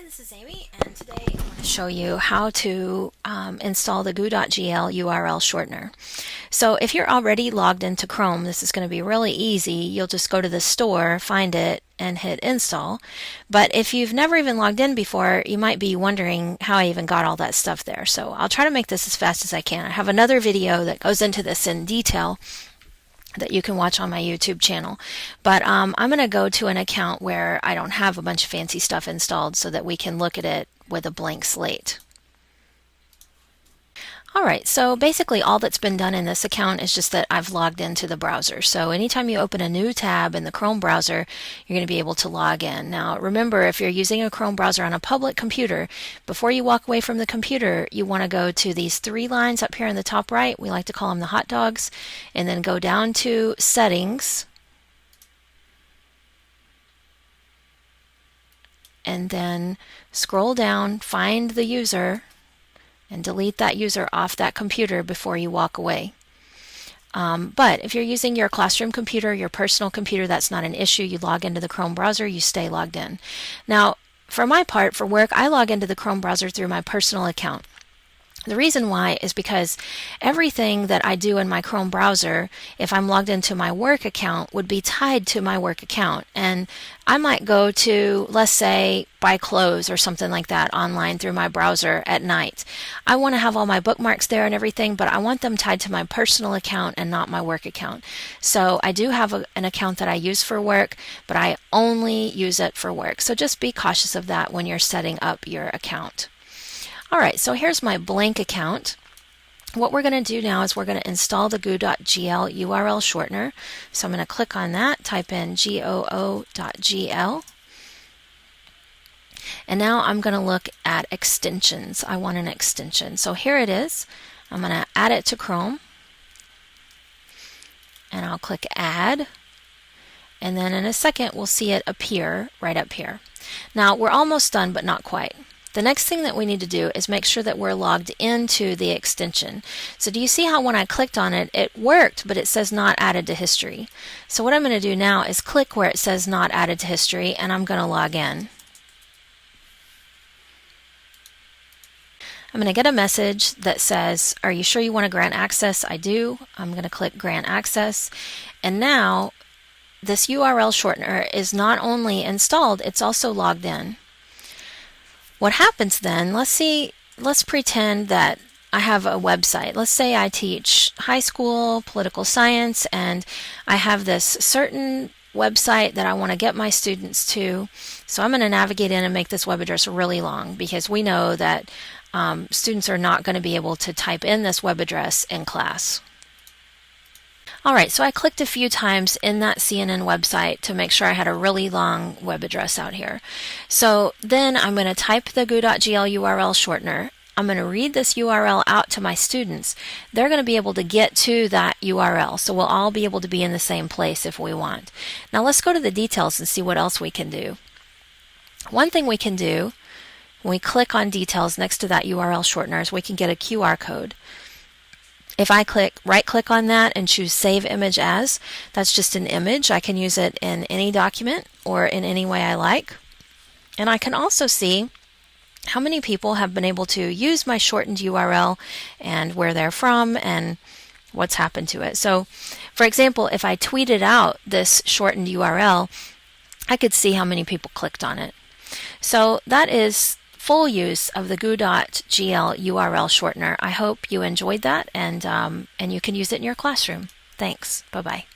This is Amy, and today I want to show you how to install the Goo.Gl URL shortener. So if you're already logged into Chrome, this is going to be really easy. You'll just go to the store, find it, and hit install. But if you've never even logged in before, you might be wondering how I even got all that stuff there. So I'll try to make this as fast as I can. I have another video that goes into this in detail that you can watch on my YouTube channel. But I'm going to go to an account where I don't have a bunch of fancy stuff installed so that we can look at it with a blank slate. Alright, so basically all that's been done in this account is just that I've logged into the browser. So anytime you open a new tab in the Chrome browser, you're going to be able to log in. Now remember, if you're using a Chrome browser on a public computer, before you walk away from the computer, you want to go to these three lines up here in the top right. We like to call them the hot dogs. And then go down to Settings. And then scroll down, find the user, and delete that user off that computer before you walk away. But if you're using your classroom computer, your personal computer, that's not an issue. You log into the Chrome browser, you stay logged in. Now, for my part, for work, I log into the Chrome browser through my personal account. The reason why is because everything that I do in my Chrome browser, if I'm logged into my work account, would be tied to my work account. And I might go to, let's say, buy clothes or something like that online through my browser at night. I want to have all my bookmarks there and everything, but I want them tied to my personal account and not my work account. So I do have an account that I use for work, but I only use it for work. So just be cautious of that when you're setting up your account. Alright, so here's my blank account. What we're going to do now is we're going to install the Goo.Gl URL shortener. So I'm going to click on that, type in Goo.Gl. And now I'm going to look at extensions. I want an extension. So here it is. I'm going to add it to Chrome. And I'll click Add. And then in a second we'll see it appear right up here. Now we're almost done, but not quite. The next thing that we need to do is make sure that we're logged into the extension. So do you see how when I clicked on it, it worked, but it says not added to history? So what I'm going to do now is click where it says not added to history, and I'm going to log in. I'm going to get a message that says, are you sure you want to grant access? I do. I'm going to click grant access. And now this URL shortener is not only installed, it's also logged in. What happens then, let's pretend that I have a website. Let's say I teach high school political science and I have this certain website that I want to get my students to. So I'm going to navigate in and make this web address really long because we know that students are not going to be able to type in this web address in class. Alright, so I clicked a few times in that CNN website to make sure I had a really long web address out here. So then I'm going to type the Goo.Gl URL shortener. I'm going to read this URL out to my students. They're going to be able to get to that URL, so we'll all be able to be in the same place if we want. Now let's go to the details and see what else we can do. One thing we can do when we click on details next to that URL shortener is we can get a QR code. If I right click on that and choose Save Image As, that's just an image. I can use it in any document or in any way I like. And I can also see how many people have been able to use my shortened URL and where they're from and what's happened to it. So, for example, if I tweeted out this shortened URL, I could see how many people clicked on it. So that is full use of the Goo.Gl URL shortener. I hope you enjoyed that and you can use it in your classroom. Thanks. Bye-bye.